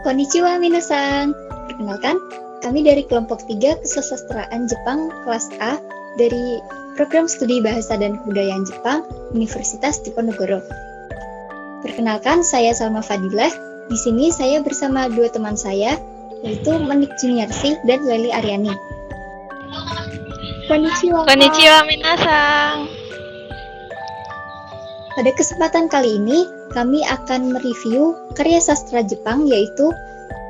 Konnichiwa minasan. Perkenalkan, kami dari kelompok 3 Kesusastraan Jepang kelas A dari Program Studi Bahasa dan Kebudayaan Jepang Universitas Diponegoro. Perkenalkan, saya Salma Fadilah. Di sini saya bersama dua teman saya, yaitu Menik Juniarsi dan Leli Aryani. Konnichiwa. Konnichiwa minasan. Pada kesempatan kali ini, kami akan mereview karya sastra Jepang yaitu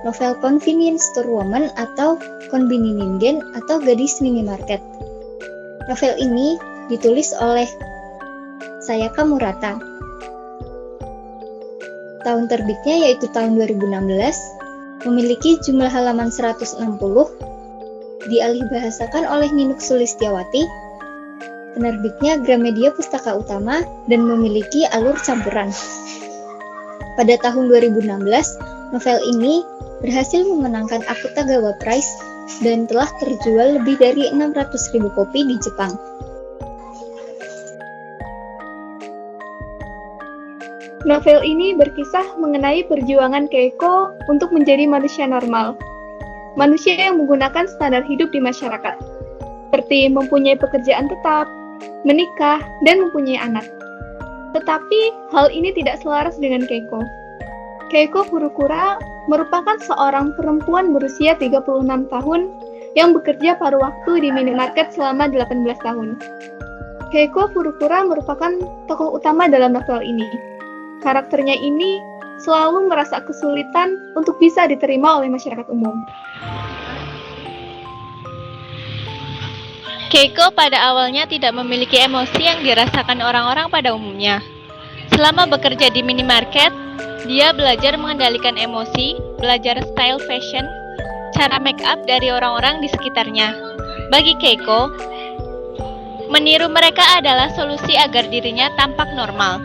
novel Convenience Store Woman atau Konbini Ningen atau Gadis Minimarket. Novel ini ditulis oleh Sayaka Murata. Tahun terbitnya yaitu tahun 2016, memiliki jumlah halaman 160, dialihbahasakan oleh Ninuk Sulistyawati, penerbitnya Gramedia Pustaka Utama, dan memiliki alur campuran. Pada tahun 2016, novel ini berhasil memenangkan Akutagawa Prize dan telah terjual lebih dari 600.000 kopi di Jepang. Novel ini berkisah mengenai perjuangan Keiko untuk menjadi manusia normal. Manusia yang menggunakan standar hidup di masyarakat, seperti mempunyai pekerjaan tetap, menikah, dan mempunyai anak. Tetapi, hal ini tidak selaras dengan Keiko. Keiko Furukura merupakan seorang perempuan berusia 36 tahun yang bekerja paruh waktu di minimarket selama 18 tahun. Keiko Furukura merupakan tokoh utama dalam novel ini. Karakternya ini selalu merasa kesulitan untuk bisa diterima oleh masyarakat umum. Keiko pada awalnya tidak memiliki emosi yang dirasakan orang-orang pada umumnya. Selama bekerja di minimarket, dia belajar mengendalikan emosi, belajar style fashion, cara make up dari orang-orang di sekitarnya. Bagi Keiko, meniru mereka adalah solusi agar dirinya tampak normal.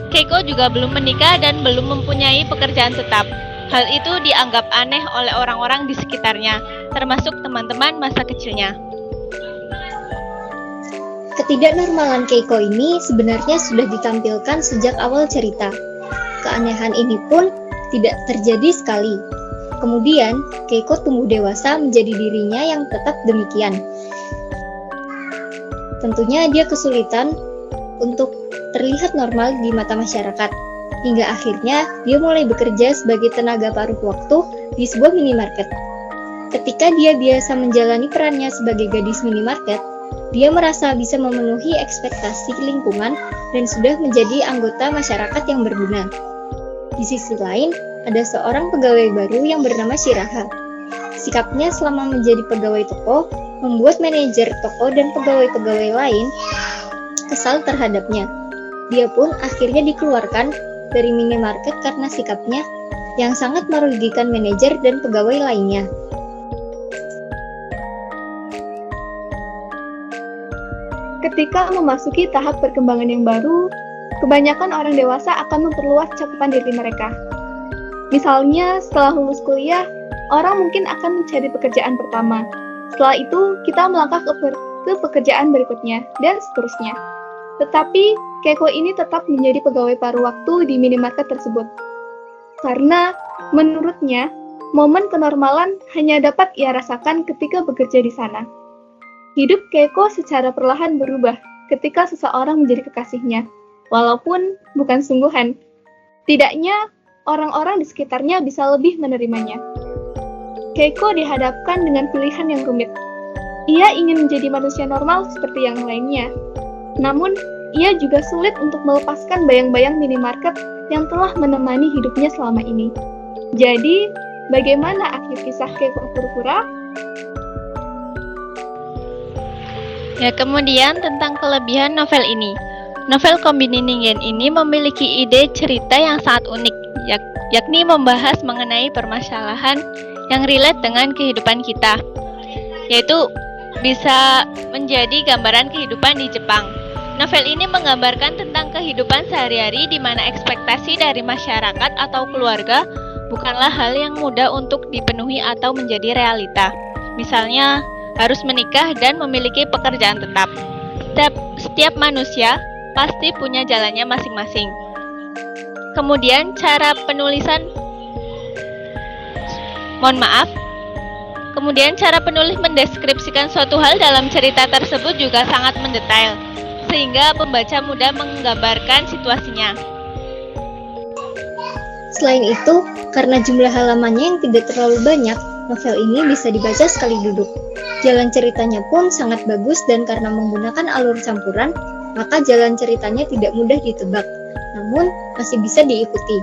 Keiko juga belum menikah dan belum mempunyai pekerjaan tetap. Hal itu dianggap aneh oleh orang-orang di sekitarnya, termasuk teman-teman masa kecilnya. Ketidaknormalan Keiko ini sebenarnya sudah ditampilkan sejak awal cerita. Keanehan ini pun tidak terjadi sekali. Kemudian, Keiko tumbuh dewasa menjadi dirinya yang tetap demikian. Tentunya dia kesulitan untuk terlihat normal di mata masyarakat. Hingga akhirnya, dia mulai bekerja sebagai tenaga paruh waktu di sebuah minimarket. Ketika dia biasa menjalani perannya sebagai gadis minimarket, dia merasa bisa memenuhi ekspektasi lingkungan dan sudah menjadi anggota masyarakat yang berguna. Di sisi lain, ada seorang pegawai baru yang bernama Shiraha. Sikapnya selama menjadi pegawai toko membuat manajer toko dan pegawai-pegawai lain kesal terhadapnya. Dia pun akhirnya dikeluarkan dari minimarket karena sikapnya yang sangat merugikan manajer dan pegawai lainnya. Ketika memasuki tahap perkembangan yang baru, kebanyakan orang dewasa akan memperluas cakupan diri mereka. Misalnya, setelah lulus kuliah, orang mungkin akan mencari pekerjaan pertama. Setelah itu, kita melangkah ke pekerjaan berikutnya, dan seterusnya. Tetapi, Keiko ini tetap menjadi pegawai paruh waktu di minimarket tersebut. Karena, menurutnya, momen kenormalan hanya dapat ia rasakan ketika bekerja di sana. Hidup Keiko secara perlahan berubah ketika seseorang menjadi kekasihnya, walaupun bukan sungguhan. Tidaknya, orang-orang di sekitarnya bisa lebih menerimanya. Keiko dihadapkan dengan pilihan yang rumit. Ia ingin menjadi manusia normal seperti yang lainnya. Namun, ia juga sulit untuk melepaskan bayang-bayang minimarket yang telah menemani hidupnya selama ini. Jadi, bagaimana akhir kisah Keiko Furukura? Ya, kemudian tentang kelebihan novel ini. Novel Konbini Ningen ini memiliki ide cerita yang sangat unik, yakni membahas mengenai permasalahan yang relate dengan kehidupan kita, yaitu bisa menjadi gambaran kehidupan di Jepang. Novel ini menggambarkan tentang kehidupan sehari-hari di mana ekspektasi dari masyarakat atau keluarga bukanlah hal yang mudah untuk dipenuhi atau menjadi realita. Misalnya, harus menikah dan memiliki pekerjaan tetap. Setiap manusia pasti punya jalannya masing-masing. Kemudian cara penulisan Mohon maaf. Kemudian cara penulis mendeskripsikan suatu hal dalam cerita tersebut juga sangat mendetail, sehingga pembaca mudah menggambarkan situasinya. Selain itu, karena jumlah halamannya yang tidak terlalu banyak, novel ini bisa dibaca sekali duduk. Jalan ceritanya pun sangat bagus dan karena menggunakan alur campuran, maka jalan ceritanya tidak mudah ditebak, namun masih bisa diikuti.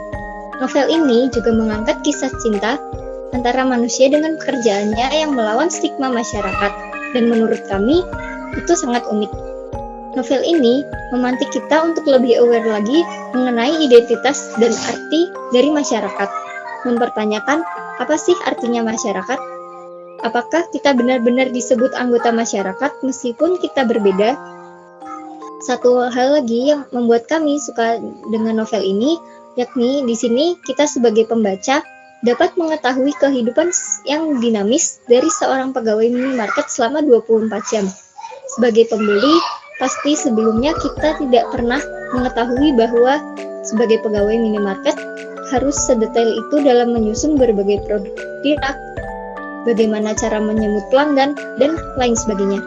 Novel ini juga mengangkat kisah cinta antara manusia dengan pekerjaannya yang melawan stigma masyarakat, dan menurut kami itu sangat unik. Novel ini memantik kita untuk lebih aware lagi mengenai identitas dan arti dari masyarakat, mempertanyakan apa sih artinya masyarakat? Apakah kita benar-benar disebut anggota masyarakat meskipun kita berbeda? Satu hal lagi yang membuat kami suka dengan novel ini, yakni di sini kita sebagai pembaca dapat mengetahui kehidupan yang dinamis dari seorang pegawai minimarket selama 24 jam. Sebagai pembeli, pasti sebelumnya kita tidak pernah mengetahui bahwa sebagai pegawai minimarket harus sedetail itu dalam menyusun berbagai produk, bagaimana cara menyambut pelanggan, dan lain sebagainya.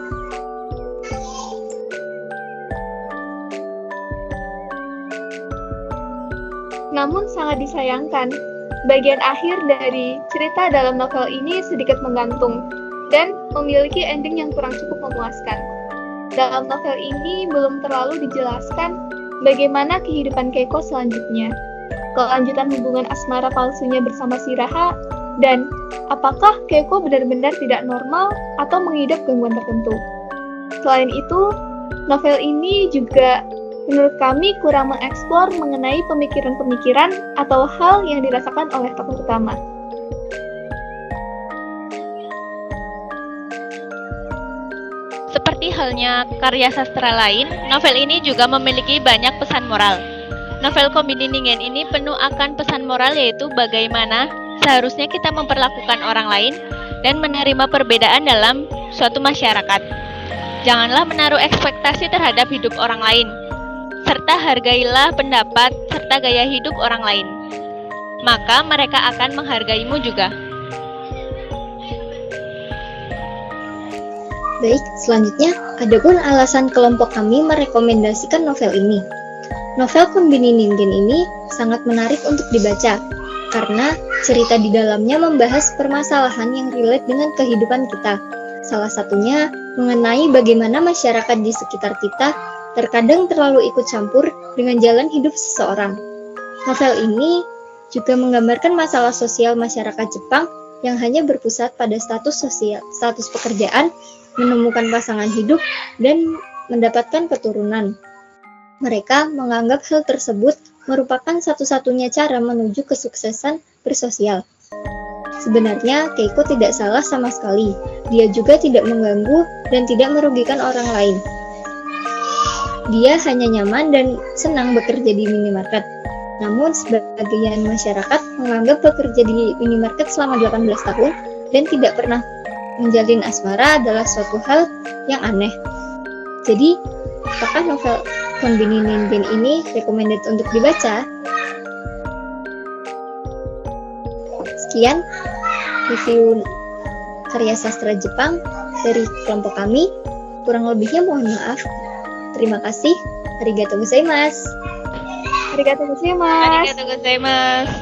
Namun sangat disayangkan, bagian akhir dari cerita dalam novel ini sedikit menggantung dan memiliki ending yang kurang cukup memuaskan. Dalam novel ini belum terlalu dijelaskan bagaimana kehidupan Keiko selanjutnya, kelanjutan hubungan asmara palsunya bersama si Raha, dan apakah Keiko benar-benar tidak normal atau mengidap gangguan tertentu. Selain itu, novel ini juga menurut kami kurang mengeksplor mengenai pemikiran-pemikiran atau hal yang dirasakan oleh tokoh utama. Seperti halnya karya sastra lain, novel ini juga memiliki banyak pesan moral. Novel Kombinininggen ini penuh akan pesan moral, yaitu bagaimana seharusnya kita memperlakukan orang lain dan menerima perbedaan dalam suatu masyarakat. Janganlah menaruh ekspektasi terhadap hidup orang lain, serta hargailah pendapat serta gaya hidup orang lain. Maka mereka akan menghargaimu juga. Baik, selanjutnya, adapun alasan kelompok kami merekomendasikan novel ini. Novel Kombinininggen ini sangat menarik untuk dibaca, karena cerita di dalamnya membahas permasalahan yang relate dengan kehidupan kita. Salah satunya mengenai bagaimana masyarakat di sekitar kita terkadang terlalu ikut campur dengan jalan hidup seseorang. Novel ini juga menggambarkan masalah sosial masyarakat Jepang yang hanya berpusat pada status pekerjaan, menemukan pasangan hidup, dan mendapatkan keturunan. Mereka menganggap hal tersebut merupakan satu-satunya cara menuju kesuksesan bersosial. Sebenarnya, Keiko tidak salah sama sekali. Dia juga tidak mengganggu dan tidak merugikan orang lain. Dia hanya nyaman dan senang bekerja di minimarket. Namun, sebagian masyarakat menganggap bekerja di minimarket selama 18 tahun dan tidak pernah menjalin asmara adalah suatu hal yang aneh. Jadi, apakah novel Kombinininggen ini recommended untuk dibaca? Sekian review karya sastra Jepang dari kelompok kami. Kurang lebihnya mohon maaf. Terima kasih. Arigatou gozaimasu. Arigatou gozaimasu. Arigatou gozaimasu.